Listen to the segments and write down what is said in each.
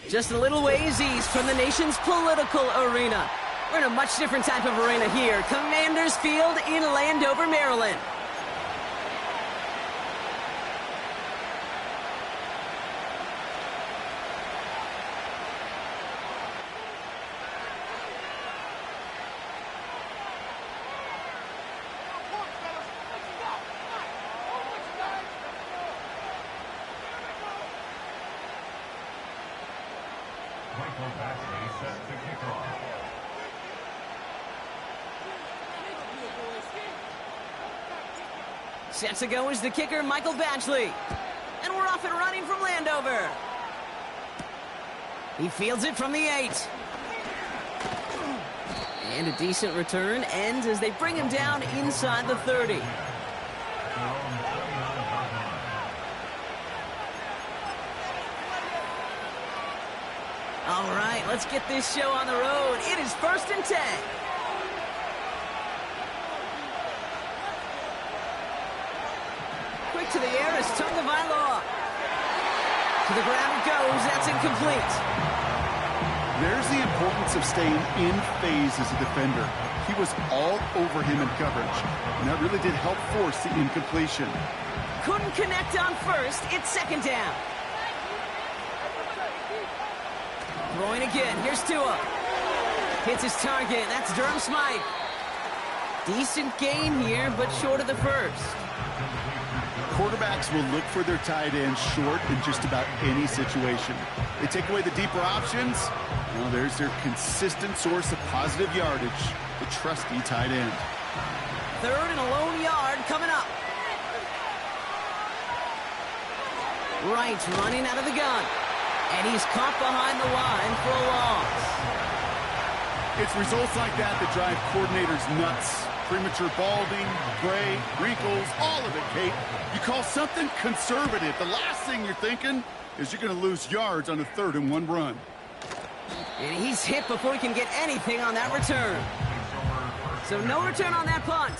Just a little ways east from the nation's political arena. We're in a much different type of arena here. Commanders Field in Landover, Maryland. Set to go is the kicker, Michael Badgley. And we're off and running from Landover. He fields it from the 8. And a decent return ends as they bring him down inside the 30. All right, let's get this show on the road. It is 1st and 10. Quick to the air is Tagovailoa. To the ground it goes. That's incomplete. There's the importance of staying in phase as a defender. He was all over him in coverage, and that really did help force the incompletion. Couldn't connect on first. It's 2nd down. Throwing again. Here's Tua. Hits his target. That's Durham Smythe. Decent gain here, but short of the first. Quarterbacks will look for their tight end short in just about any situation. They take away the deeper options. Well, there's their consistent source of positive yardage, the trusty tight end. 3rd and a lone yard coming up. Wright running out of the gun. And he's caught behind the line for a loss. It's results like that that drive coordinators nuts. Premature balding, gray, wrinkles, all of it, Kate. You call something conservative. The last thing you're thinking is you're going to lose yards on a 3rd and 1 run. And he's hit before he can get anything on that return. So no return on that punt.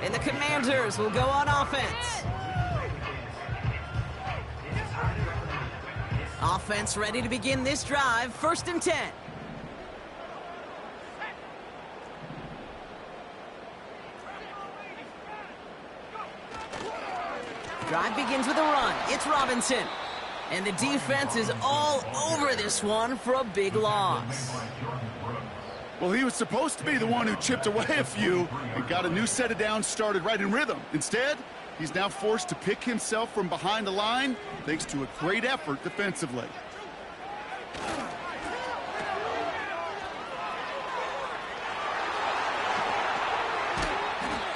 And the Commanders will go on offense. Offense ready to begin this drive. 1st and 10. Drive begins with a run. It's Robinson. And the defense is all over this one for a big loss. Well, he was supposed to be the one who chipped away a few and got a new set of downs started right in rhythm. Instead, he's now forced to pick himself from behind the line thanks to a great effort defensively.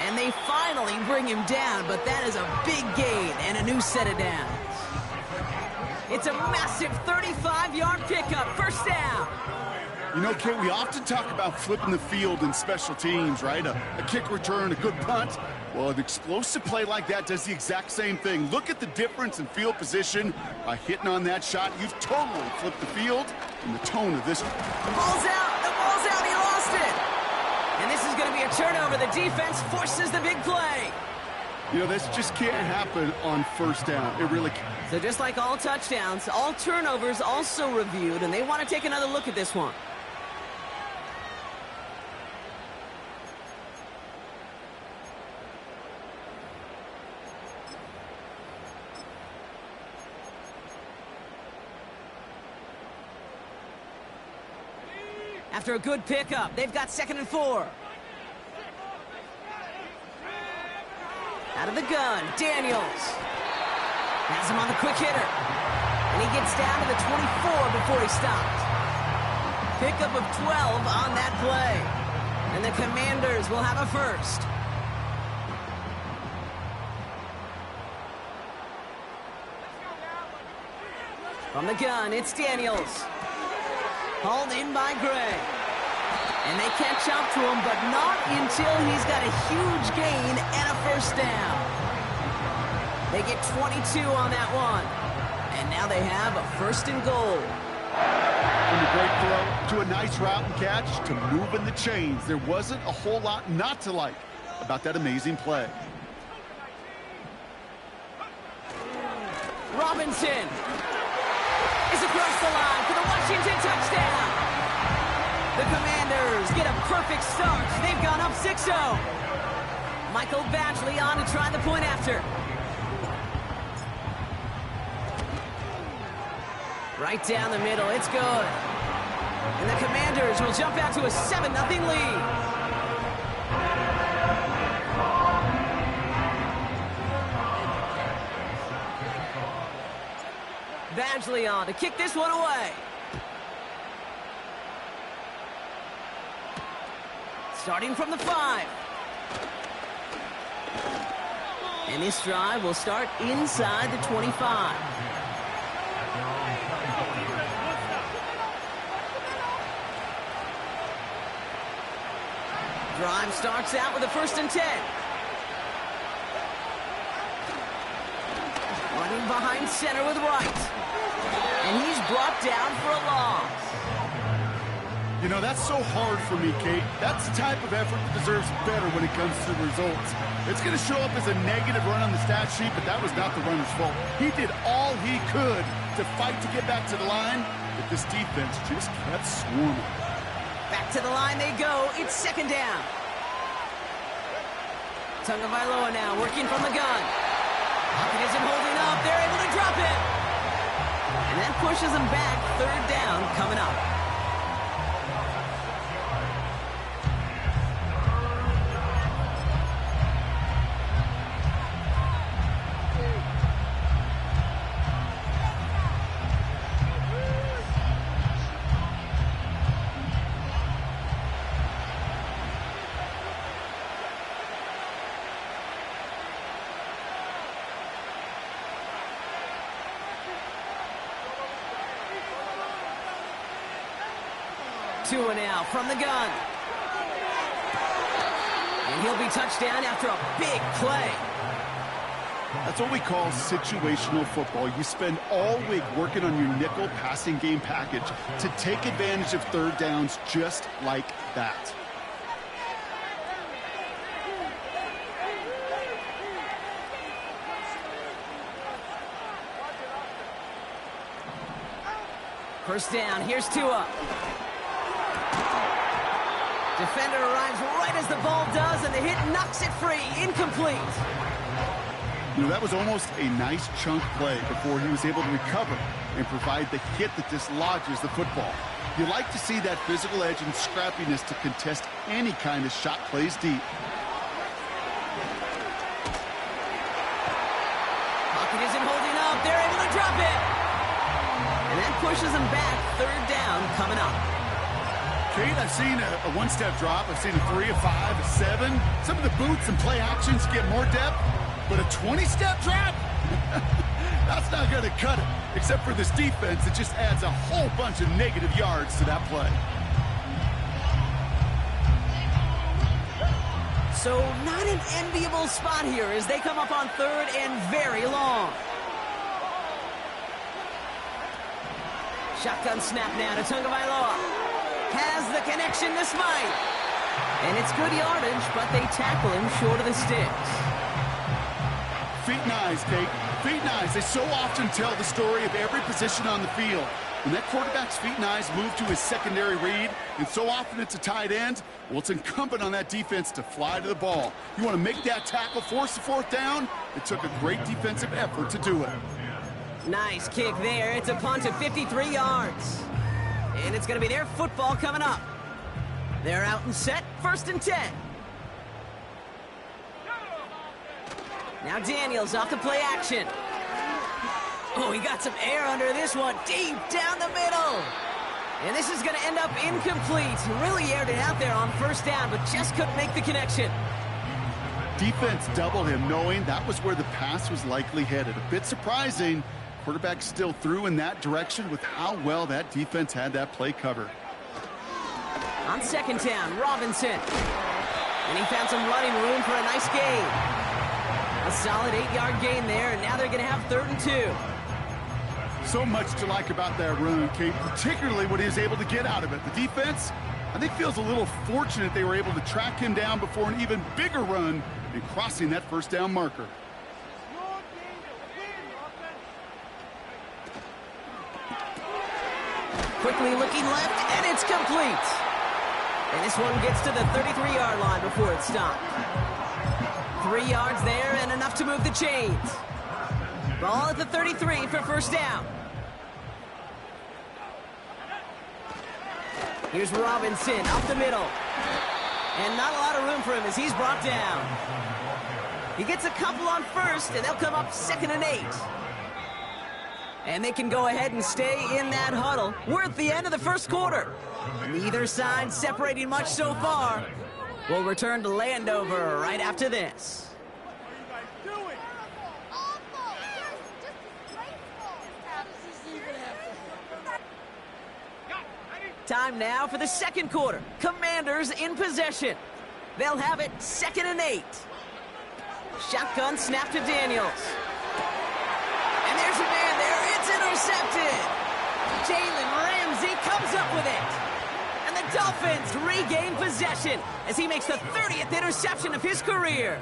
And they finally bring him down, but that is a big gain and a new set of downs. It's a massive 35-yard pickup, 1st down. You know, Kate, we often talk about flipping the field in special teams, right? A kick return, a good punt. Well, an explosive play like that does the exact same thing. Look at the difference in field position. By hitting on that shot, you've totally flipped the field and the tone of this. The ball's out. The ball's out. He lost it. And this is going to be a turnover. The defense forces the big play. You know, this just can't happen on 1st down. It really can't. So just like all touchdowns, all turnovers also reviewed, and they want to take another look at this one. After a good pickup, they've got 2nd and 4. Out of the gun, Daniels. Has him on the quick hitter. And he gets down to the 24 before he stopped. Pickup of 12 on that play. And the Commanders will have a 1st. From the gun, it's Daniels. Hauled in by Gray. And they catch up to him, but not until he's got a huge gain and a 1st down. They get 22 on that one. And now they have a 1st and goal. From a great throw to a nice route and catch to moving the chains. There wasn't a whole lot not to like about that amazing play. Robinson is across the line for the Washington touchdown. The Commanders get a perfect start. They've gone up 6-0. Michael Badgley on to try the point after. Right down the middle, it's good. And the Commanders will jump out to a 7-0 lead. Badgley on to kick this one away. Starting from the 5. And this drive will start inside the 25. Drive starts out with a 1st and 10. Running behind center with Wright. And he's brought down for a loss. You know, that's so hard for me, Kate. That's the type of effort that deserves better when it comes to the results. It's going to show up as a negative run on the stat sheet, but that was not the runner's fault. He did all he could to fight to get back to the line, but this defense just kept swarming. Back to the line they go. It's 2nd down. Tagovailoa now working from the gun. Pocket isn't holding up. They're able to drop it. And that pushes them back. 3rd down coming up. Two and out from the gun. And he'll be touchdown after a big play. That's what we call situational football. You spend all week working on your nickel passing game package to take advantage of 3rd downs just like that. First down, here's Tua. Defender arrives right as the ball does, and the hit knocks it free. Incomplete. You know, that was almost a nice chunk play before he was able to recover and provide the hit that dislodges the football. You like to see that physical edge and scrappiness to contest any kind of shot plays deep. Pocket isn't holding up. They're able to drop it. And that pushes them back. 3rd down coming up. Kate, I've seen a 1-step drop. I've seen a 3, a 5, a 7. Some of the boots and play actions get more depth, but a 20-step drop? That's not going to cut it, except for this defense. It just adds a whole bunch of negative yards to that play. So not an enviable spot here as they come up on 3rd and very long. Shotgun snap now to Tagovailoa. Has the connection to Smythe. And it's good yardage, but they tackle him short of the sticks. Feet and eyes, Kate. Feet and eyes. They so often tell the story of every position on the field. When that quarterback's feet and eyes move to his secondary read, and so often it's a tight end, well, it's incumbent on that defense to fly to the ball. You want to make that tackle, force the 4th down? It took a great defensive effort to do it. Nice kick there. It's a punt of 53 yards. And it's going to be their football coming up. They're out and set. 1st and 10. Now Daniels off the play action. Oh, he got some air under this one. Deep down the middle. And this is going to end up incomplete. Really aired it out there on 1st down, but just couldn't make the connection. Defense doubled him, knowing that was where the pass was likely headed. A bit surprising. Quarterback still threw in that direction with how well that defense had that play covered. On 2nd down, Robinson. And he found some running room for a nice gain. A solid 8-yard gain there, and now they're going to have 3rd and 2. So much to like about that run, Kate, particularly what he was able to get out of it. The defense, I think, feels a little fortunate they were able to track him down before an even bigger run and crossing that 1st down marker. Quickly looking left, and it's complete. And this one gets to the 33-yard line before it's stopped. 3 yards there and enough to move the chains. Ball at the 33 for first down. Here's Robinson up the middle. And not a lot of room for him as he's brought down. He gets a couple on first, and they'll come up 2nd and 8. And they can go ahead and stay in that huddle. We're at the end of the first quarter. Neither side separating much so far. We'll return to Landover right after this. Time now for the second quarter. Commanders in possession. They'll have it 2nd and 8. Shotgun snap to Daniels. And there's a man there. It's intercepted. Jalen Ramsey comes up with it. And the Dolphins regain possession as he makes the 30th interception of his career.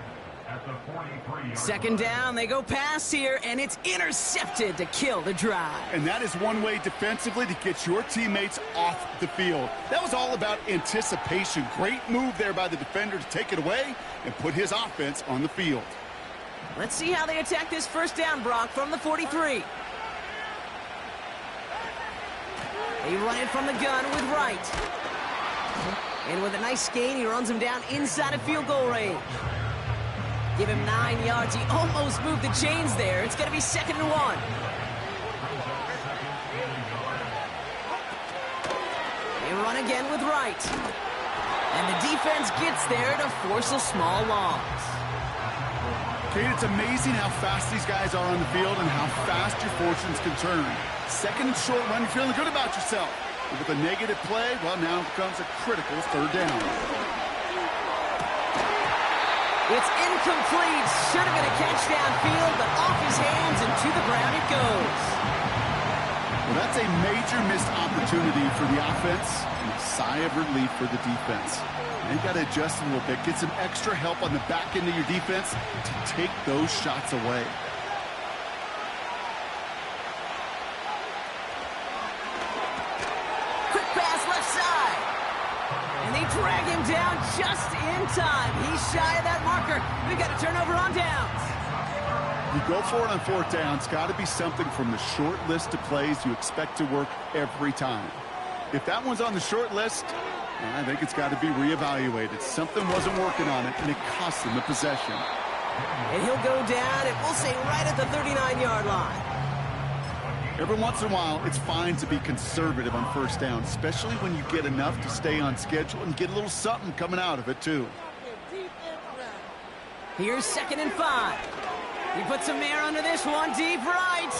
2nd down, they go pass here, and it's intercepted to kill the drive. And that is one way defensively to get your teammates off the field. That was all about anticipation. Great move there by the defender to take it away and put his offense on the field. Let's see how they attack this first down, Brock, from the 43. They run it from the gun with Wright. And with a nice gain, he runs him down inside of field goal range. Give him 9 yards. He almost moved the chains there. It's going to be 2nd and 1. They run again with Wright. And the defense gets there to force a small loss. Kate, it's amazing how fast these guys are on the field and how fast your fortunes can turn. 2nd and short run, you're feeling good about yourself. But with a negative play, well, now it becomes a critical 3rd down. It's incomplete. Should have been a catch downfield, but off his hands and to the ground it goes. Well, that's a major missed opportunity for the offense and a sigh of relief for the defense. They've got to adjust a little bit, get some extra help on the back end of your defense to take those shots away. Quick pass left side. And they drag him down just in time. He's shy of that marker. We've got a turnover on downs. You go for it on 4th down. It's got to be something from the short list of plays you expect to work every time. If that one's on the short list, I think it's got to be reevaluated. Something wasn't working on it, and it cost him the possession. And he'll go down, and we'll say right at the 39-yard line. Every once in a while, it's fine to be conservative on 1st down, especially when you get enough to stay on schedule and get a little something coming out of it, too. Here's 2nd and 5. He puts some air under this one, deep right.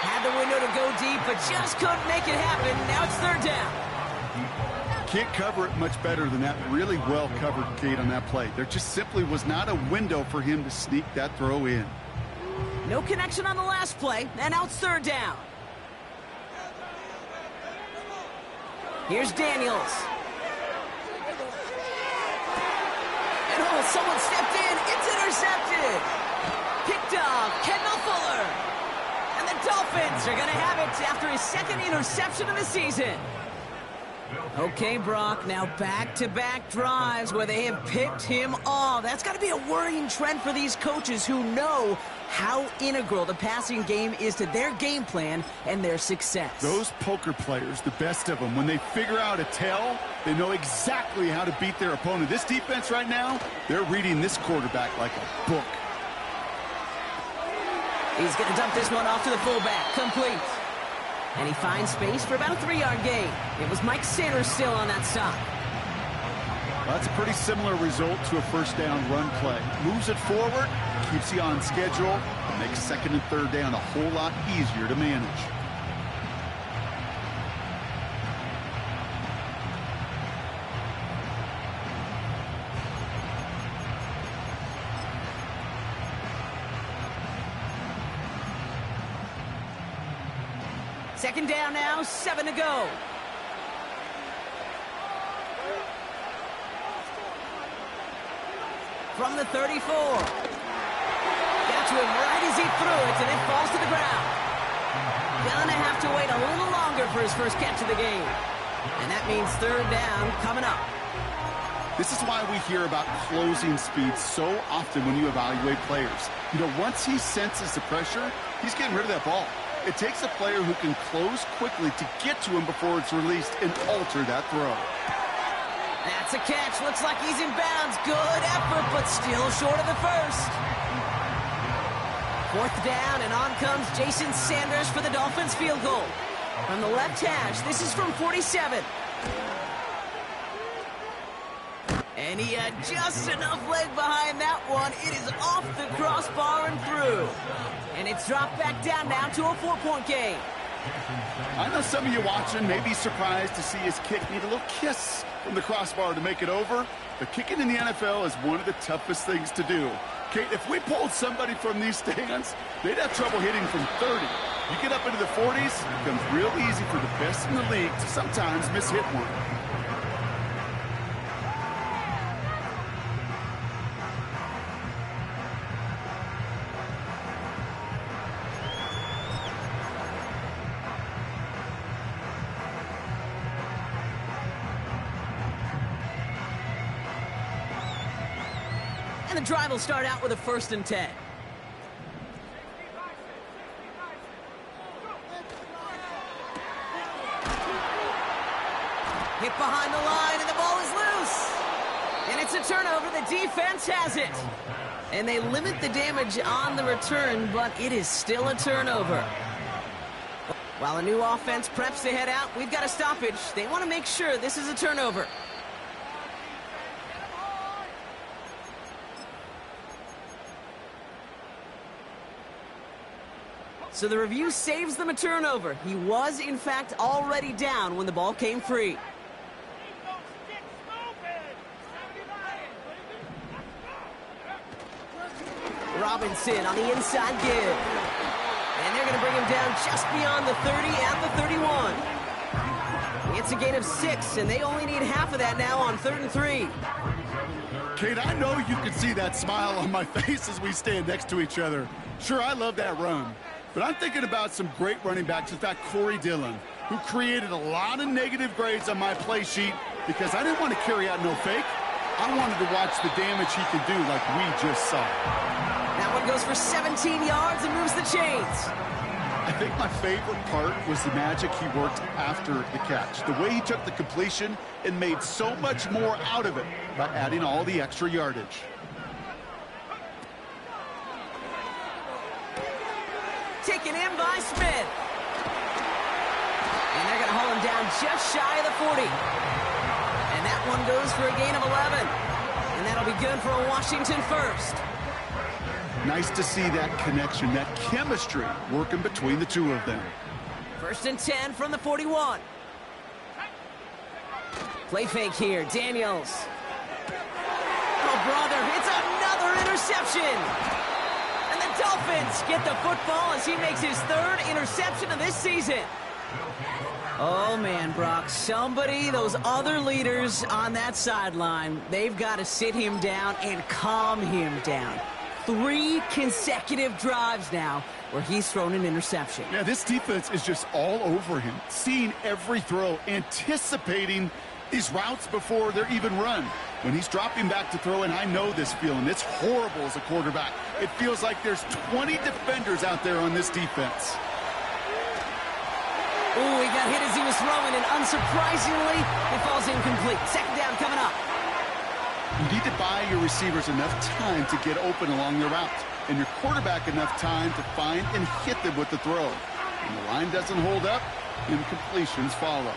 Had the window to go deep, but just couldn't make it happen. Now it's 3rd down. Can't cover it much better than that. Really well covered, Kate, on that play. There just simply was not a window for him to sneak that throw in. No connection on the last play, and now it's 3rd down. Here's Daniels. And oh, someone stepped in. It's intercepted. Picked off Kendall Fuller. And the Dolphins are going to have it after his 2nd interception of the season. Okay, Brock, now back-to-back drives where they have picked him off. That's got to be a worrying trend for these coaches who know how integral the passing game is to their game plan and their success. Those poker players, the best of them, when they figure out a tell, they know exactly how to beat their opponent. This defense right now, they're reading this quarterback like a book. He's going to dump this one off to the fullback. Complete. And he finds space for about a 3-yard gain. It was Mike Sanders still on that stop. Well, that's a pretty similar result to a 1st down run play. Moves it forward, keeps you on schedule, and makes 2nd and 3rd down a whole lot easier to manage. Second down now, 7 to go. From the 34. Got to him right as he threw it, and it falls to the ground. gonna have to wait a little longer for his first catch of the game. And that means third down coming up. This is why we hear about closing speed so often when you evaluate players. You know, once he senses the pressure, he's getting rid of that ball. It takes a player who can close quickly to get to him before it's released and alter that throw. That's a catch. Looks like he's in bounds. Good effort, but still short of the first. Fourth down, and on comes Jason Sanders for the Dolphins field goal. From the left hash, this is from 47. And he had just enough leg behind that one. It is off the crossbar and through. And it's dropped back down now to a 4-point game. I know some of you watching may be surprised to see his kick need a little kiss from the crossbar to make it over. But kicking in the NFL is one of the toughest things to do. Kate, if we pulled somebody from these stands, they'd have trouble hitting from 30. You get up into the 40s, it becomes real easy for the best in the league to sometimes miss-hit one. And the drive will start out with a 1st and 10. Hit behind the line, and the ball is loose. And it's a turnover. The defense has it. And they limit the damage on the return, but it is still a turnover. While a new offense preps to head out, we've got a stoppage. They want to make sure this is a turnover. So the review saves them a turnover. He was, in fact, already down when the ball came free. Robinson on the inside give. And they're going to bring him down just beyond the 30 at the 31. It's a gain of 6, and they only need half of that now on 3rd and 3. Kate, I know you can see that smile on my face as we stand next to each other. Sure, I love that run. But I'm thinking about some great running backs. In fact, Corey Dillon, who created a lot of negative grades on my play sheet because I didn't want to carry out no fake. I wanted to watch the damage he could do like we just saw. That one goes for 17 yards and moves the chains. I think my favorite part was the magic he worked after the catch. The way he took the completion and made so much more out of it by adding all the extra yardage. Taken in by Smith. And they're going to haul him down just shy of the 40. And that one goes for a gain of 11. And that'll be good for a Washington first. Nice to see that connection, that chemistry working between the two of them. 1st and 10 from the 41. Play fake here, Daniels. Oh, brother, it's another interception. And the Dolphins get the football as he makes his 3rd interception of this season. Oh, man, Brock, those other leaders on that sideline, they've got to sit him down and calm him down. 3 consecutive drives now where he's thrown an interception. Yeah, this defense is just all over him, seeing every throw, anticipating these routes before they're even run. When he's dropping back to throw, and I know this feeling, it's horrible as a quarterback. It feels like there's 20 defenders out there on this defense. Oh, he got hit as he was throwing, and unsurprisingly, it falls incomplete. 2nd down coming up. You need to buy your receivers enough time to get open along the route, and your quarterback enough time to find and hit them with the throw. When the line doesn't hold up, incompletions follow.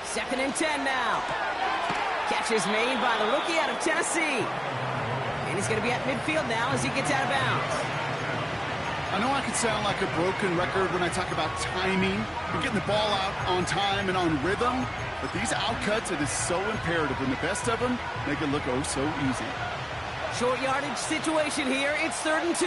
2nd and 10 now. Catch is made by the rookie out of Tennessee. And he's going to be at midfield now as he gets out of bounds. I know I can sound like a broken record when I talk about timing and getting the ball out on time and on rhythm, but these outcuts, it is so imperative, and the best of them make it look oh so easy. Short yardage situation here. It's 3rd and 2.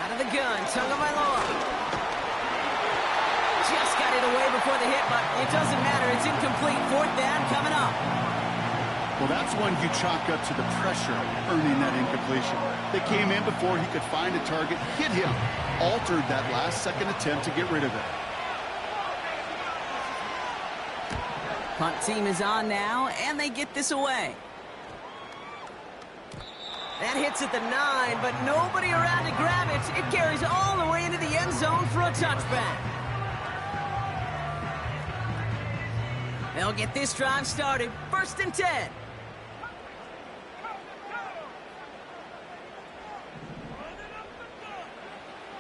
Out of the gun, Tagovailoa. for the hit, but it doesn't matter. It's incomplete. Fourth down coming up. Well, that's one you chalk up to the pressure earning that incompletion. They came in before he could find a target, hit him, altered that last-second attempt to get rid of it. Punt team is on now, and they get this away. That hits at the 9, but nobody around to grab it. It carries all the way into the end zone for a touchback. They'll get this drive started. 1st and 10.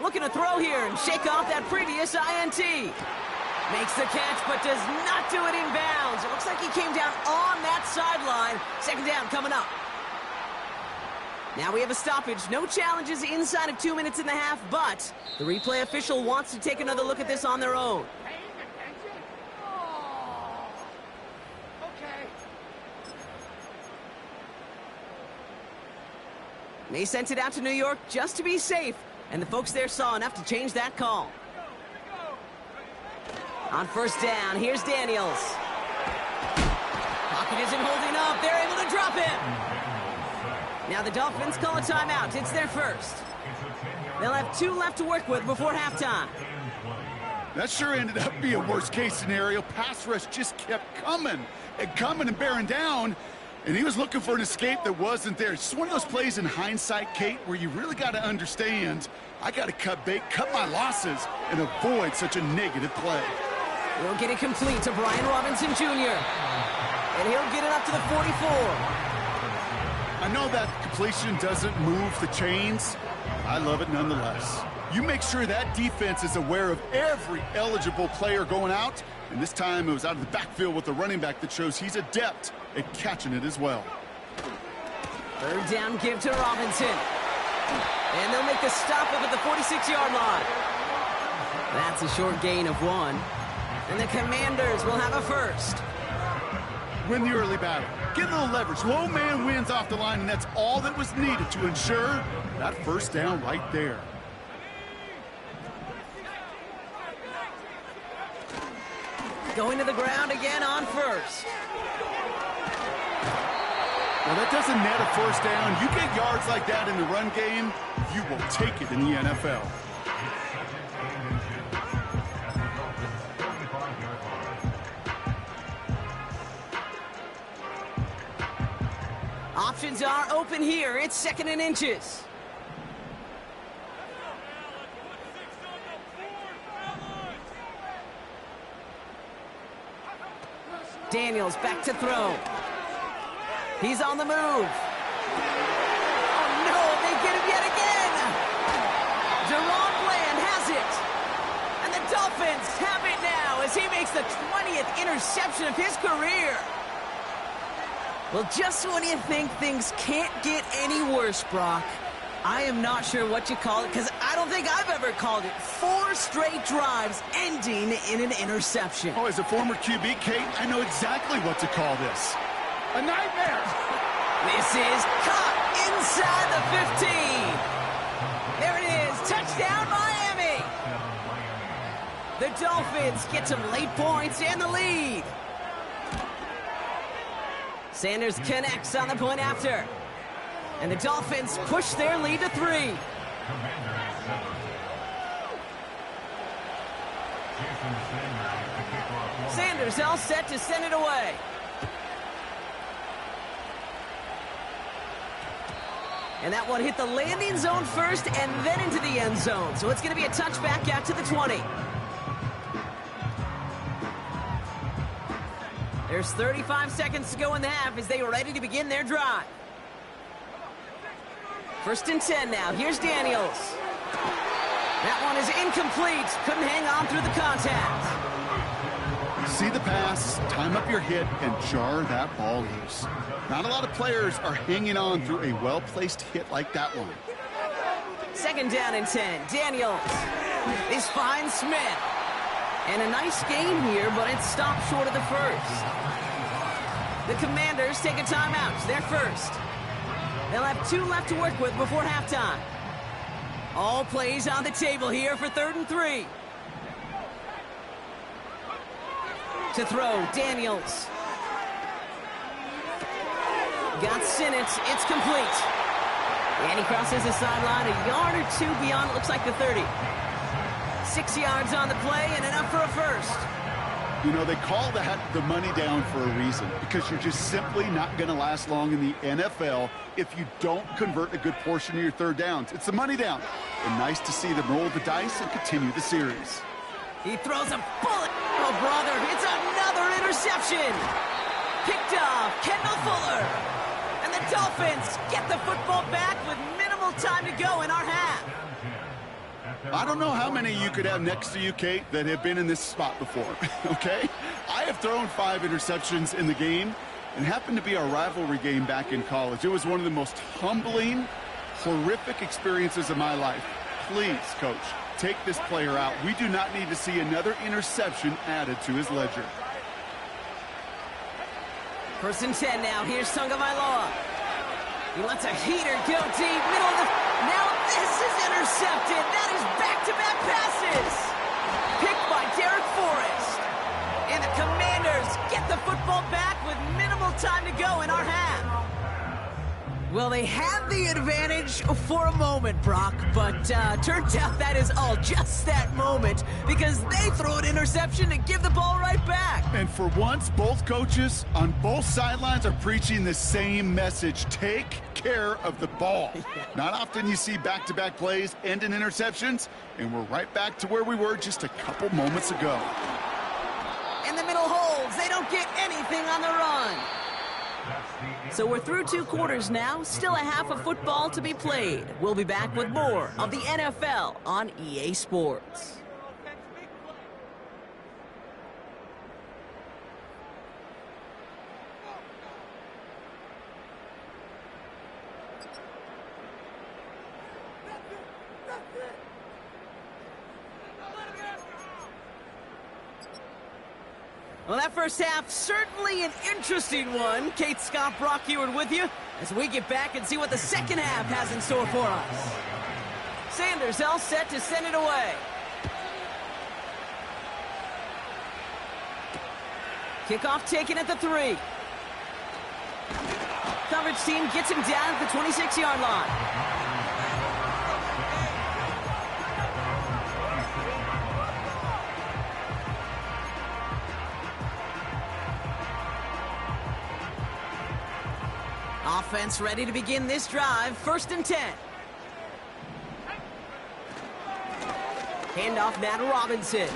Looking to throw here and shake off that previous INT. Makes the catch, but does not do it in bounds. It looks like he came down on that sideline. 2nd down coming up. Now we have a stoppage. No challenges inside of 2 minutes and a half, but the replay official wants to take another look at this on their own. They sent it out to New York just to be safe, and the folks there saw enough to change that call. On 1st down, here's Daniels. Pocket isn't holding up. They're able to drop him. Now the Dolphins call a timeout. It's their first. They'll have 2 left to work with before halftime. That sure ended up being a worst-case scenario. Pass rush just kept coming and bearing down, and he was looking for an escape that wasn't there. It's one of those plays in hindsight, Kate, where you really got to understand, I got to cut bait, cut my losses, and avoid such a negative play. We'll get it complete to Brian Robinson Jr., and he'll get it up to the 44. I know that completion doesn't move the chains. I love it nonetheless. You make sure that defense is aware of every eligible player going out, and this time it was out of the backfield with the running back that shows he's adept at catching it as well. 3rd down give to Robinson. And they'll make the stop up at the 46-yard line. That's a short gain of 1. And the Commanders will have a first. Win the early battle. Get a little leverage. Low man wins off the line, and that's all that was needed to ensure that 1st down right there. Going to the ground again on 1st. Well, that doesn't net a 1st down. You get yards like that in the run game, you will take it in the NFL. Options are open here. It's 2nd and inches. Daniels back to throw. He's on the move. Oh, no, they get him yet again. Deron Bland has it. And the Dolphins have it now as he makes the 20th interception of his career. Well, just when you think things can't get any worse, Brock, I am not sure what you call it, because I don't think I've ever called it 4 straight drives ending in an interception. Oh, as a former QB, Kate, I know exactly what to call this. A nightmare. This is caught inside the 15. There it is. Touchdown, Miami. The Dolphins get some late points and the lead. Sanders connects on the point after. And the Dolphins push their lead to 3. Sanders all set to send it away. And that one hit the landing zone first and then into the end zone. So it's going to be a touchback out to the 20. There's 35 seconds to go in the half as they are ready to begin their drive. 1st and 10 now. Here's Daniels. That one is incomplete. Couldn't hang on through the contact. See the pass, time up your hit, and jar that ball loose. Not a lot of players are hanging on through a well-placed hit like that one. 2nd down and 10. Daniels. This finds Smith. And a nice game here, but it stopped short of the first. The Commanders take a timeout. It's their first. They'll have 2 left to work with before halftime. All plays on the table here for 3rd and 3. To throw, Daniels. Got Sinnott. It's complete. And he crosses the sideline a yard or two beyond, it looks like the 30. 6 yards on the play and enough for a first. You know, they call that the money down for a reason, because you're just simply not going to last long in the NFL if you don't convert a good portion of your third downs. It's the money down. And nice to see them roll the dice and continue the series. He throws a bullet. Oh, brother, it's another interception. Picked off, Kendall Fuller. And the Dolphins get the football back with minimal time to go in our half. I don't know how many you could have next to you, Kate, that have been in this spot before, okay? I have thrown 5 interceptions in the game, and happened to be our rivalry game back in college. It was one of the most humbling, horrific experiences of my life. Please, Coach, take this player out. We do not need to see another interception added to his ledger. 1st and 10 now. Here's Tagovailoa. He lets a heater go deep. Middle of the... Now this is intercepted. That is back-to-back passes. Picked by Derek Forrest. And the Commanders get the football back with minimal time to go in our half. Well, they had the advantage for a moment, Brock, but turns out that is all just that moment, because they throw an interception and give the ball right back. And for once, both coaches on both sidelines are preaching the same message. Take care of the ball. Not often you see back-to-back plays end in interceptions, and we're right back to where we were just a couple moments ago. In the middle holds. They don't get anything on the run. So we're through 2 quarters now. Still a half of football to be played. We'll be back with more of the NFL on EA Sports. Well, that first half, certainly an interesting one. Kate, Scott, Brock Ewart with you as we get back and see what the second half has in store for us. Sanders all set to send it away. Kickoff taken at the 3. Coverage team gets him down at the 26-yard line. Offense ready to begin this drive. 1st and 10. Handoff now to Robinson.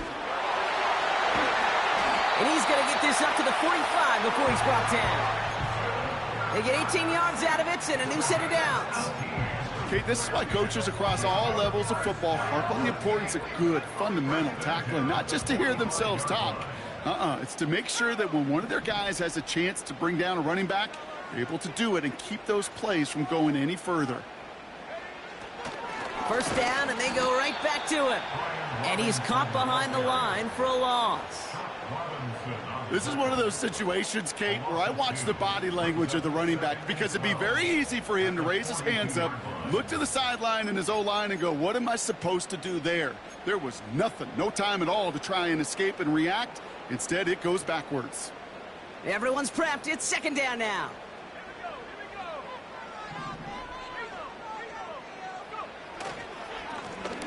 And he's going to get this up to the 45 before he's brought down. They get 18 yards out of it and a new set of downs. Okay, this is why coaches across all levels of football harp on the importance of good, fundamental tackling, not just to hear themselves talk. It's to make sure that when one of their guys has a chance to bring down a running back, they're able to do it and keep those plays from going any further. 1st down, and they go right back to him. And he's caught behind the line for a loss. This is one of those situations, Kate, where I watch the body language of the running back, because it'd be very easy for him to raise his hands up, look to the sideline and his O-line and go, what am I supposed to do there? There was nothing, no time at all to try and escape and react. Instead, it goes backwards. Everyone's prepped. It's 2nd down now.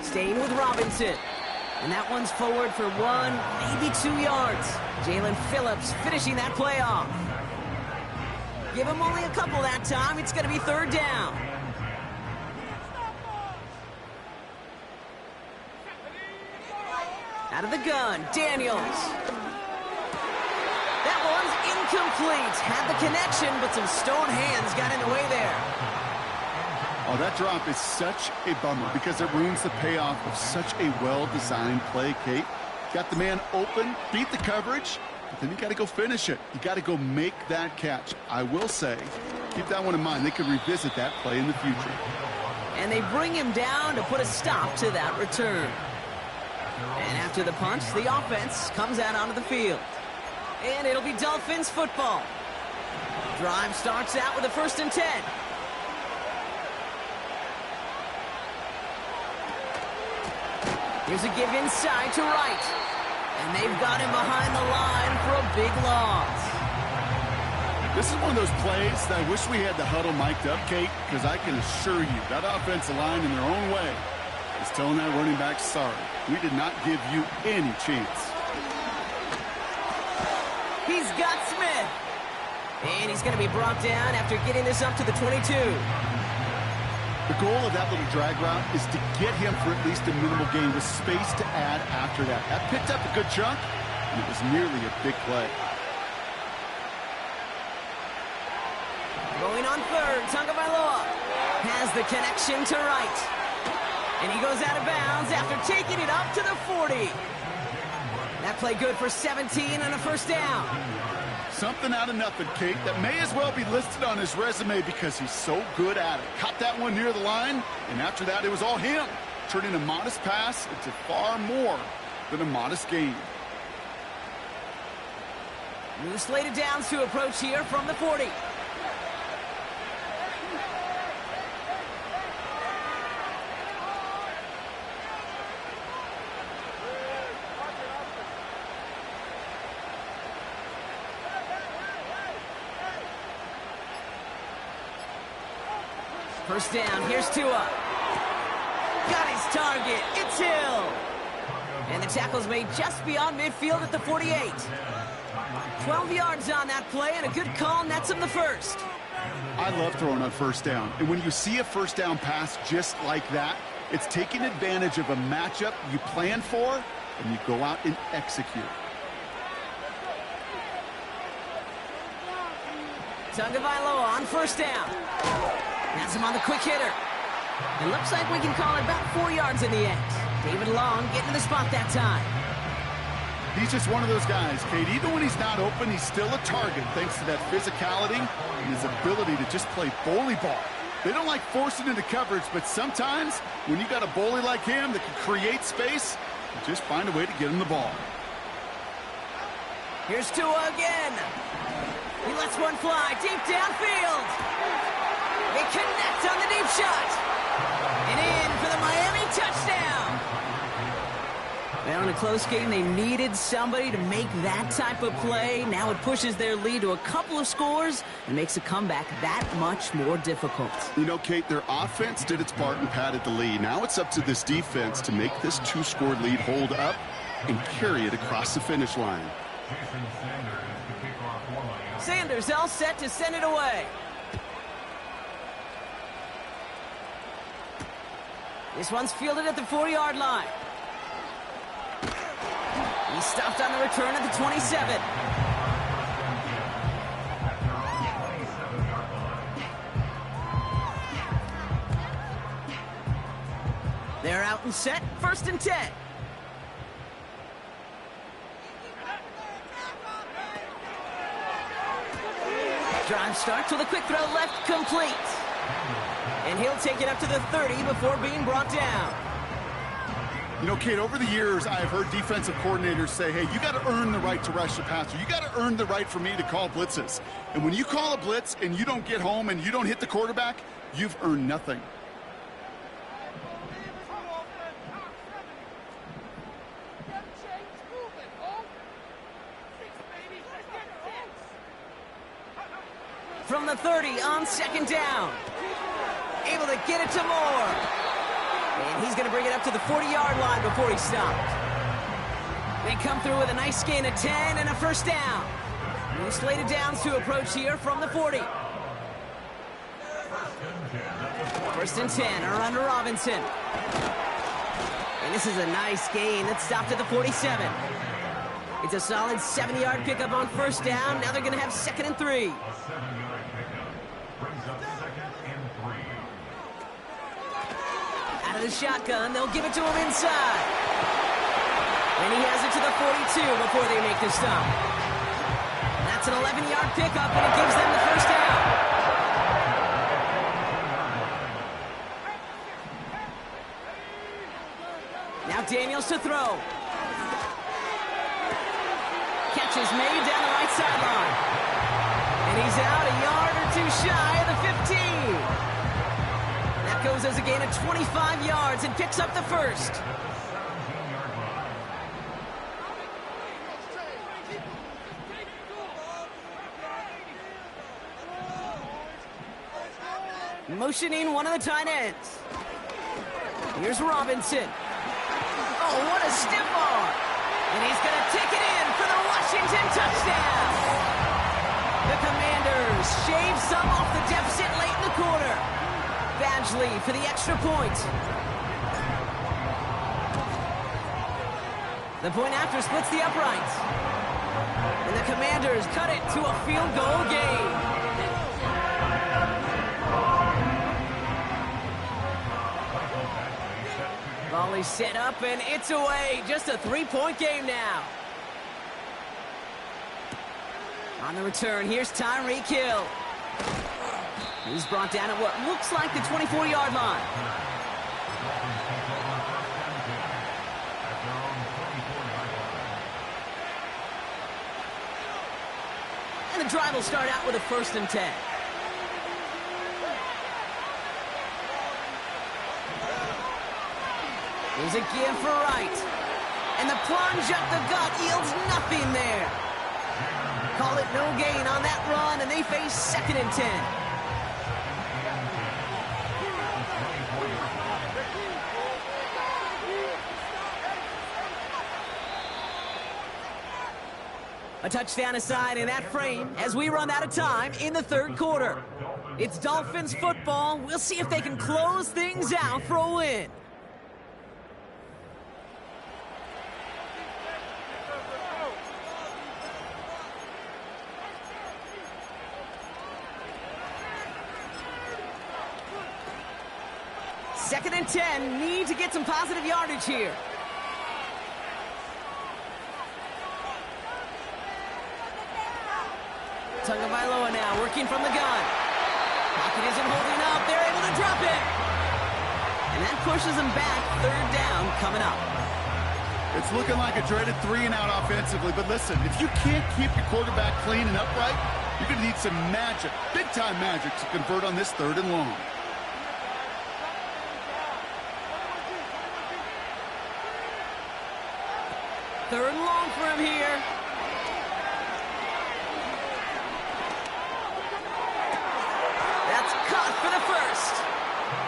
Staying with Robinson. And that one's forward for 1, maybe 2 yards. Jalen Phillips finishing that play off. Give him only a couple that time. It's going to be 3rd down. Out of the gun, Daniels. That one's incomplete. Had the connection, but some stone hands got in the way there. Oh, that drop is such a bummer because it ruins the payoff of such a well-designed play, Kate. Got the man open, beat the coverage, but then you got to go finish it. You got to go make that catch. I will say, keep that one in mind. They could revisit that play in the future. And they bring him down to put a stop to that return. And after the punch, the offense comes out onto the field. And it'll be Dolphins football. Drive starts out with a 1st and 10. Here's a give inside to right. And they've got him behind the line for a big loss. This is one of those plays that I wish we had the huddle mic'd up, Kate, because I can assure you that offensive line in their own way is telling that running back, sorry, we did not give you any chance. He's got Smith. And he's going to be brought down after getting this up to the 22. The goal of that little drag route is to get him for at least a minimal gain with space to add after that. That picked up a good chunk, and it was nearly a big play. Going on third, Tagovailoa has the connection to right. And he goes out of bounds after taking it up to the 40. That play good for 17 and a first down. Something out of nothing, Kate, that may as well be listed on his resume because he's so good at it. Caught that one near the line, and after that, it was all him, turning a modest pass into far more than a modest gain. New slated downs to approach here from the 40. First down, here's Tua. Got his target, it's Hill. And the tackle's made just beyond midfield at the 48. 12 yards on that play, and a good call nets him the first. I love throwing on first down. And when you see a first down pass just like that, it's taking advantage of a matchup you plan for, and you go out and execute. Tagovailoa on first down. That's him on the quick hitter. It looks like we can call it about 4 yards in the end. David Long getting to the spot that time. He's just one of those guys, Kate. Even when he's not open, he's still a target thanks to that physicality and his ability to just play bully ball. They don't like forcing into coverage, but sometimes when you got a bully like him that can create space, you just find a way to get him the ball. Here's Tua again. He lets one fly deep downfield. They connect on the deep shot. And in for the Miami touchdown. Well, in a close game, they needed somebody to make that type of play. Now it pushes their lead to a couple of scores and makes a comeback that much more difficult. You know, Kate, their offense did its part and padded the lead. Now it's up to this defense to make this two-score lead hold up and carry it across the finish line. Sanders all set to send it away. This one's fielded at the 4-yard line. He's stopped on the return at the 27. They're out and set, 1st and 10. Drive starts with a quick throw left, complete. And he'll take it up to the 30 before being brought down. You know, Kate, over the years, I've heard defensive coordinators say, hey, you got to earn the right to rush the passer. You got to earn the right for me to call blitzes. And when you call a blitz and you don't get home and you don't hit the quarterback, you've earned nothing. From the 30 on 2nd down. Able to get it to Moore. And he's going to bring it up to the 40-yard line before he stopped. They come through with a nice gain of 10 and a first down. New slated downs to approach here from the 40. 1st and 10 around to Robinson. And this is a nice gain that stopped at the 47. It's a solid 70-yard pickup on first down. Now they're going to have 2nd and 3. Out of the shotgun, they'll give it to him inside. And he has it to the 42 before they make the stop. That's an 11-yard pickup, and it gives them the first down. Now Daniels to throw. Catch is made down the right sideline. And he's out a yard or two shy of the 15. That goes as a gain of 25 yards and picks up the first. Motioning one of the tight ends. Here's Robinson. Oh, what a stiff arm. And he's going to take it in for the Washington touchdown. The Commanders shave some off the deficit late in the quarter. Badgley for the extra point. The point after splits the uprights. And the Commanders cut it to a field goal game. Volley set up, and it's away. Just a three-point game now. On the return, here's Tyreek Hill. He's brought down at what looks like the 24-yard line. And the drive will start out with a 1st and 10. Here's a give for Wright. And the plunge up the gut yields nothing there. Call it no gain on that run, and they face 2nd and 10. A touchdown aside in that frame as we run out of time in the 3rd quarter. It's Dolphins football. We'll see if they can close things out for a win. Second and 10, need to get some positive yardage here. Tagovailoa now working from the gun. Pocket isn't holding up. They're able to drop it. And that pushes them back. 3rd down coming up. It's looking like a dreaded 3-and-out offensively, but listen, if you can't keep your quarterback clean and upright, you're going to need some magic, big-time magic to convert on this 3rd and long. Third and long for him here. That's caught for the 1st.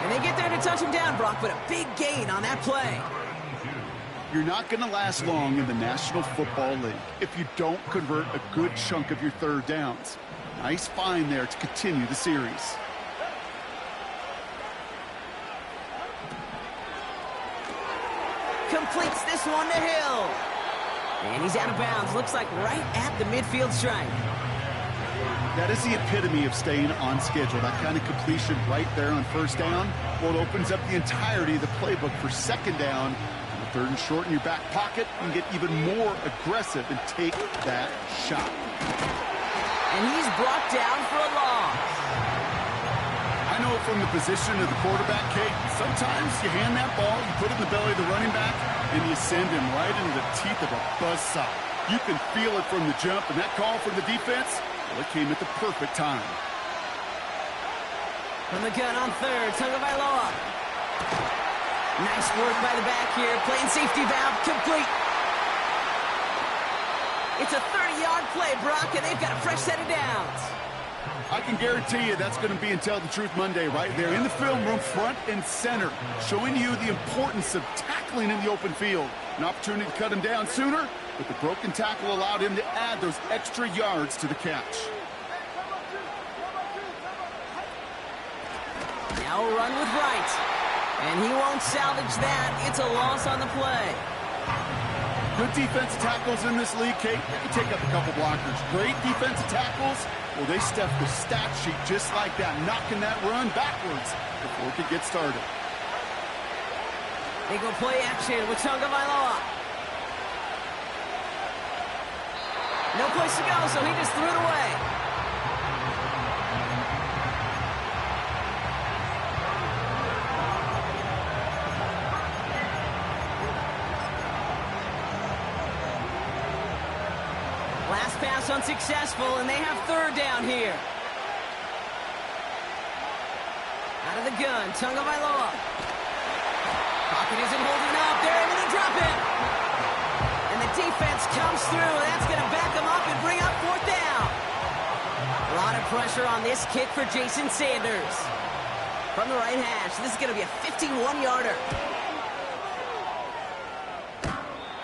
And they get there to touch him down, Brock, but a big gain on that play. You're not going to last long in the National Football League if you don't convert a good chunk of your 3rd downs. Nice find there to continue the series. Completes this one to Hill. And he's out of bounds. Looks like right at the midfield stripe. That is the epitome of staying on schedule. That kind of completion right there on 1st down. Well, it opens up the entirety of the playbook for 2nd down. 3rd and short in your back pocket, and get even more aggressive and take that shot. And he's brought down for a loss. I know from the position of the quarterback, Kate, sometimes you hand that ball, you put it in the belly of the running back, and you send him right into the teeth of a buzzsaw. You can feel it from the jump, and that call from the defense, well, it came at the perfect time. From the gun on 3rd, Tagovailoa. Nice work by the back here, playing safety valve complete. It's a 30-yard play, Brock, and they've got a fresh set of downs. I can guarantee you that's going to be in Tell the Truth Monday right there in the film room, front and center, showing you the importance of tackling in the open field. An opportunity to cut him down sooner, but the broken tackle allowed him to add those extra yards to the catch. Now a run with Wright. And he won't salvage that. It's a loss on the play. Good defensive tackles in this league, Kate. They can take up a couple blockers. Great defensive tackles. Well, they stuff the stat sheet just like that, knocking that run backwards before it could get started. They go play action with Tagovailoa. No place to go, so he just threw it away. Last pass unsuccessful, and they have 3rd down here. Out of the gun, Tagovailoa. Pocket isn't holding up. They're able to drop it. And the defense comes through. That's going to back them up and bring up 4th down. A lot of pressure on this kick for Jason Sanders. From the right hash, this is going to be a 51-yarder.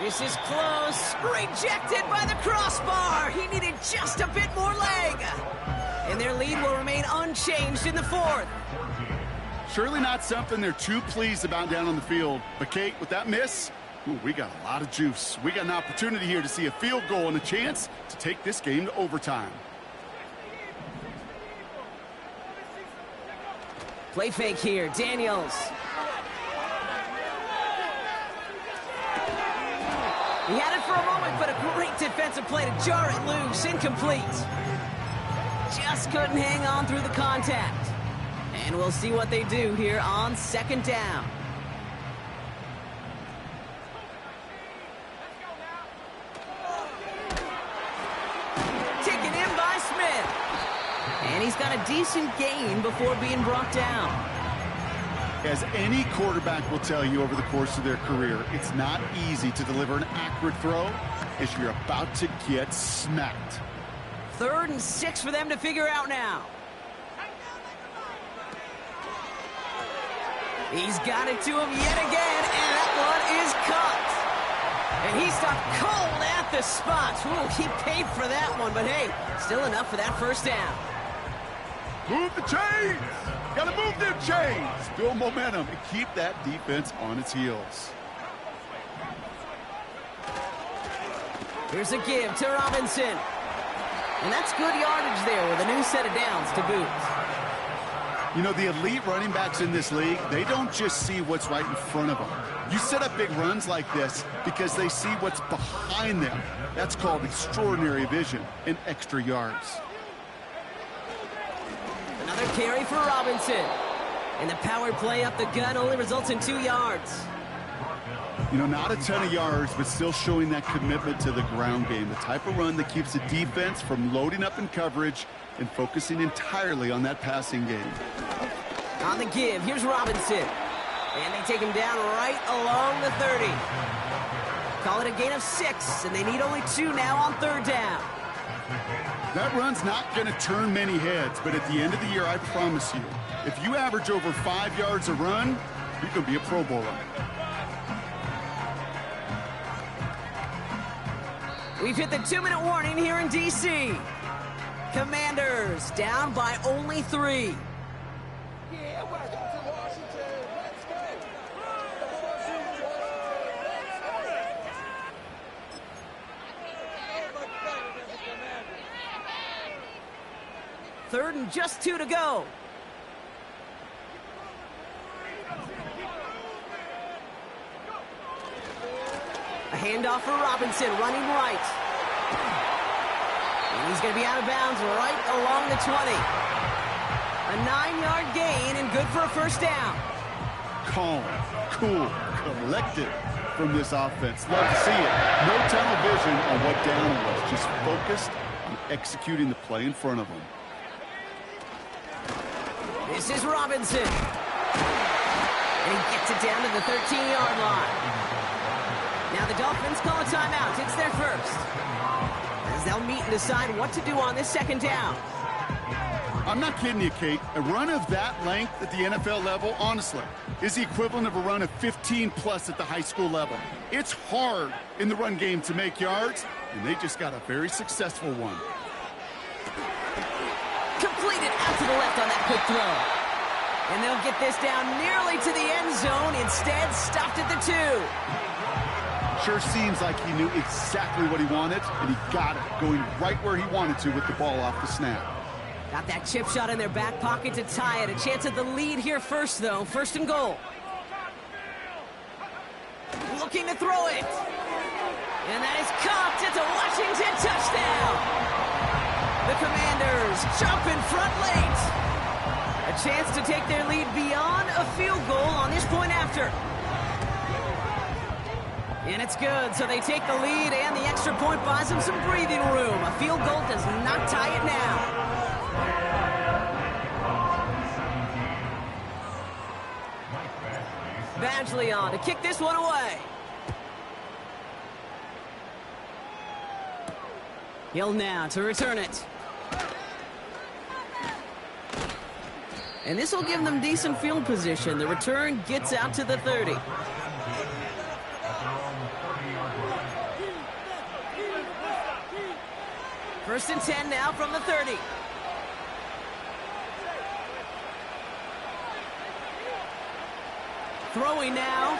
This is close. Rejected by the crossbar. He needed just a bit more leg. And their lead will remain unchanged in the fourth. Surely not something they're too pleased about down on the field. But, Kate, with that miss, ooh, we got a lot of juice. We got an opportunity here to see a field goal and a chance to take this game to overtime. Play fake here, Daniels. He had it for a moment, but a great defensive play to jar it loose. Incomplete. Just couldn't hang on through the contact. And we'll see what they do here on second down. Taken in by Smith. And he's got a decent gain before being brought down. As any quarterback will tell you over the course of their career, it's not easy to deliver an accurate throw as you're about to get smacked. 3rd and 6 for them to figure out now. He's got it to him yet again, and that one is caught. And he stopped cold at the spot. Ooh, he paid for that one, but hey, still enough for that first down. Move the chains! Gotta move them chains! Build momentum and keep that defense on its heels. Here's a give to Robinson. And that's good yardage there with a new set of downs to boot. You know, the elite running backs in this league, they don't just see what's right in front of them. You set up big runs like this because they see what's behind them. That's called extraordinary vision and extra yards. Another carry for Robinson. And the power play up the gut only results in 2 yards. You know, not a ton of yards, but still showing that commitment to the ground game. The type of run that keeps the defense from loading up in coverage and focusing entirely on that passing game. On the give, here's Robinson. And they take him down right along the 30. Call it a gain of 6, and they need only 2 now on 3rd down. That run's not going to turn many heads, but at the end of the year, I promise you, if you average over 5 yards a run, you're going to be a Pro Bowler. We've hit the 2-minute warning here in D.C. Commanders down by only 3. Yeah, welcome to Washington. Let's go. 3rd and just 2 to go. A handoff for Robinson, running right. And he's going to be out of bounds right along the 20. A 9-yard gain and good for a first down. Calm, cool, collected from this offense. Love to see it. No tunnel vision on what down it was. Just focused on executing the play in front of them. This is Robinson. And he gets it down to the 13-yard line. Now the Dolphins call a timeout. It's their first. As they'll meet and decide what to do on this second down. I'm not kidding you, Kate. A run of that length at the NFL level, honestly, is the equivalent of a run of 15-plus at the high school level. It's hard in the run game to make yards, and they just got a very successful one. Completed out to the left on that quick throw. And they'll get this down nearly to the end zone. Instead, stopped at the 2. Sure seems like he knew exactly what he wanted, and he got it, going right where he wanted to with the ball off the snap. Got that chip shot in their back pocket to tie it. A chance at the lead here first, though. 1st and goal. Looking to throw it. And that is caught. It's a Washington touchdown. The Commanders jump in front late. A chance to take their lead beyond a field goal on this point after. And it's good, so they take the lead, and the extra point buys them some breathing room. A field goal does not tie it now. Badgley on to kick this one away. Hill now to return it. And this will give them decent field position. The return gets out to the 30. First and 10 now from the 30. Throwing now.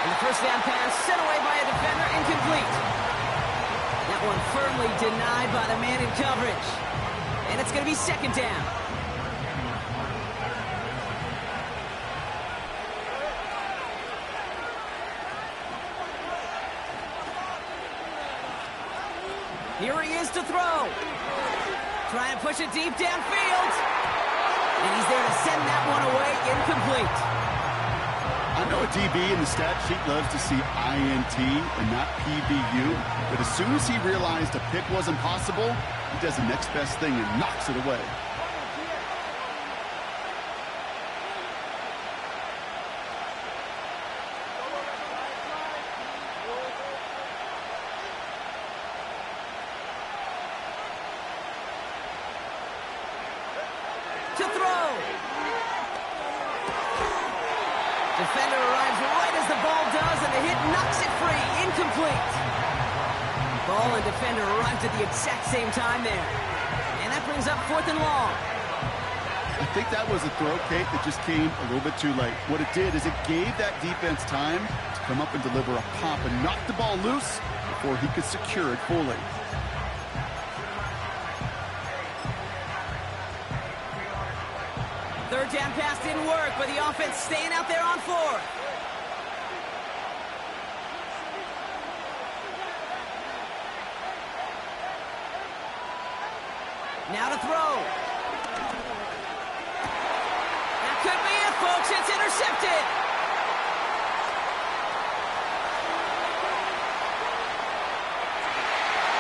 And the first down pass sent away by a defender, incomplete. That one firmly denied by the man in coverage. And it's going to be second down. Here he is to throw. Trying to push it deep downfield. And he's there to send that one away, incomplete. I know a DB in the stat sheet loves to see INT and not PBU, but as soon as he realized a pick wasn't possible, he does the next best thing and knocks it away. To throw. Defender arrives right as the ball does, and the hit knocks it free. Incomplete. Ball and defender arrived at the exact same time there. And that brings up 4th and long. I think that was a throw, Kate, that just came a little bit too late. What it did is it gave that defense time to come up and deliver a pop and knock the ball loose before he could secure it fully. Third down pass didn't work, but the offense staying out there on 4th. Now to throw. That could be it, folks. It's intercepted.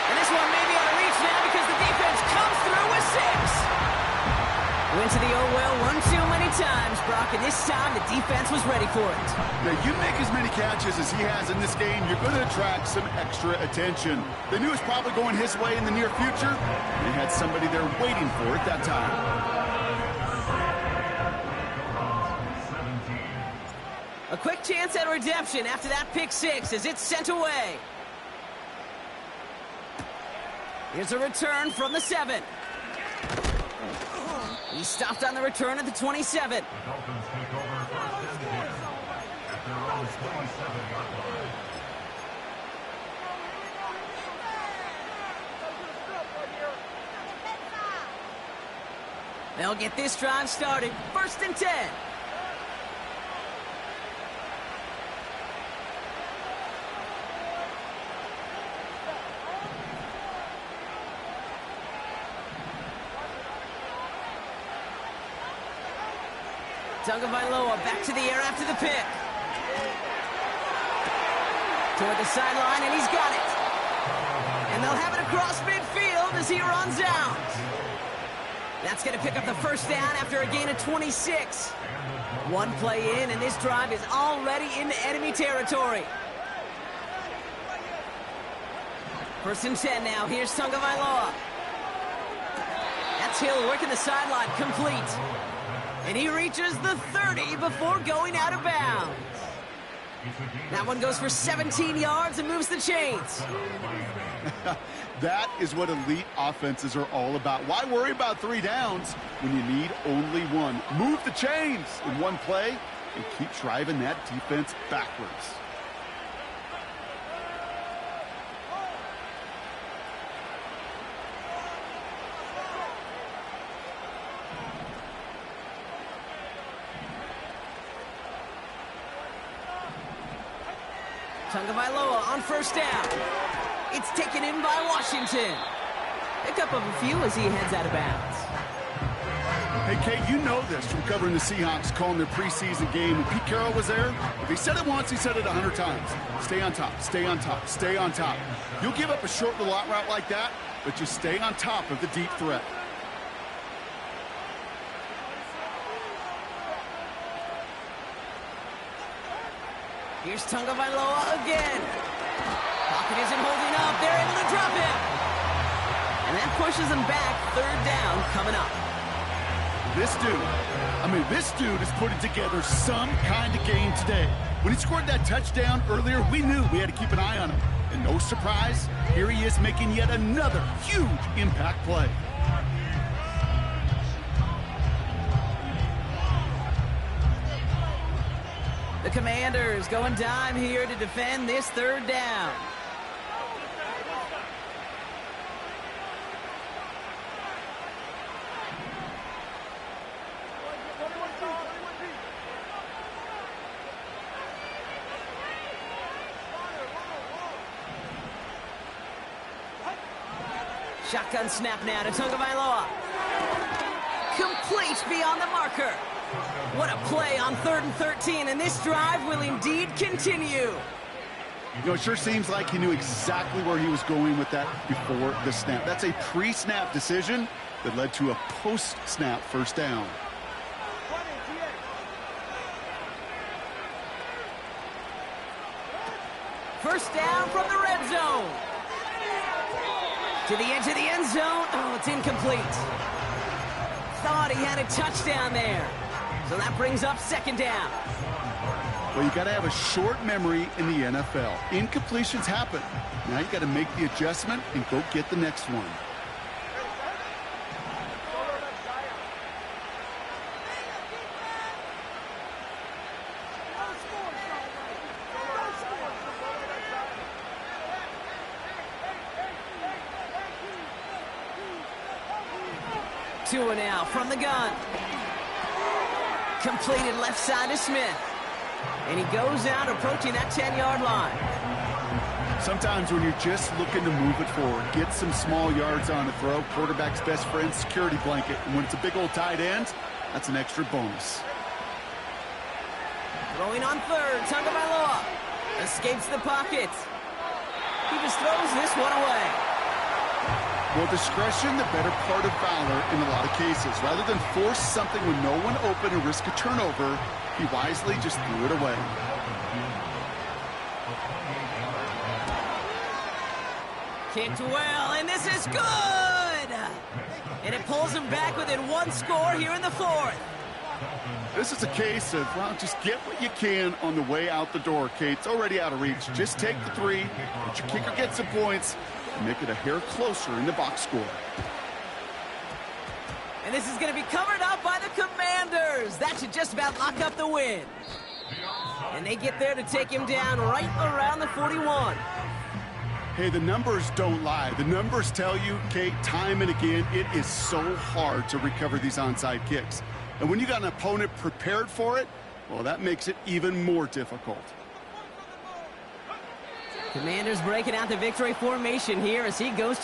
And this one may be out of reach now because the defense comes through with 6. Went to the oh well one too many times, Brock, and this time the defense was ready for it. Now, you make as many catches as he has in this game, you're going to attract some extra attention. They knew it was probably going his way in the near future. They had somebody there waiting for it that time. A quick chance at redemption after that pick 6 as it's sent away. Here's a return from the 7. He stopped on the return at the 27. They'll get this drive started. First and 10. Tagovailoa back to the air after the pick. Toward the sideline, and he's got it. And they'll have it across midfield as he runs out. That's going to pick up the first down after a gain of 26. One play in, and this drive is already into enemy territory. First and 10 now. Here's Tagovailoa. That's Hill working the sideline, complete. And he reaches the 30 before going out of bounds. That one goes for 17 yards and moves the chains. That is what elite offenses are all about. Why worry about 3 downs when you need only 1? Move the chains in one play and keep driving that defense backwards. Tagovailoa on first down. It's taken in by Washington. Pickup of a few as he heads out of bounds. Hey, Kate, you know this from covering the Seahawks, calling their preseason game. When Pete Carroll was there, if he said it once, he said it 100 times. Stay on top, stay on top, stay on top. You'll give up a short little out route like that, but just stay on top of the deep threat. Here's Tagovailoa again. Pocket isn't holding up. They're able to drop him. And And that pushes them back. Third down coming up. This dude is putting together some kind of game today. When he scored that touchdown earlier, we knew we had to keep an eye on him. And no surprise, here he is making yet another huge impact play. The Commanders going dime here to defend this third down. Shotgun snap now to Tagovailoa. Complete beyond the marker. What a play on 3rd and 13, and this drive will indeed continue. You know, it sure seems like he knew exactly where he was going with that before the snap. That's a pre-snap decision that led to a post-snap first down. First down from the red zone. To the edge of the end zone. Oh, it's incomplete. Thought he had a touchdown there. So that brings up second down. Well, you got to have a short memory in the NFL. Incompletions happen. Now you got to make the adjustment and go get the next one. Tua now from the gun. Completed left side to Smith. And he goes out approaching that 10-yard line. Sometimes when you're just looking to move it forward, get some small yards on the throw, quarterback's best friend, security blanket. And when it's a big old tight end, that's an extra bonus. Throwing on third, Tagovailoa. Escapes the pocket. He just throws this one away. Well, discretion, the better part of valor in a lot of cases. Rather than force something with no one open and risk a turnover, he wisely just threw it away. Kicked well, and this is good! And it pulls him back within one score here in the fourth. This is a case of, well, just get what you can on the way out the door, Kate. It's already out of reach. Just take the three, let your kicker get some points, and make it a hair closer in the box score. And this is going to be covered up by the Commanders. That should just about lock up the win. And they get there to take him down right around the 41. Hey, the numbers don't lie. The numbers tell you, Kate, time and again, it is so hard to recover these onside kicks. And when you got an opponent prepared for it, well, that makes it even more difficult. Commanders breaking out the victory formation here as he goes to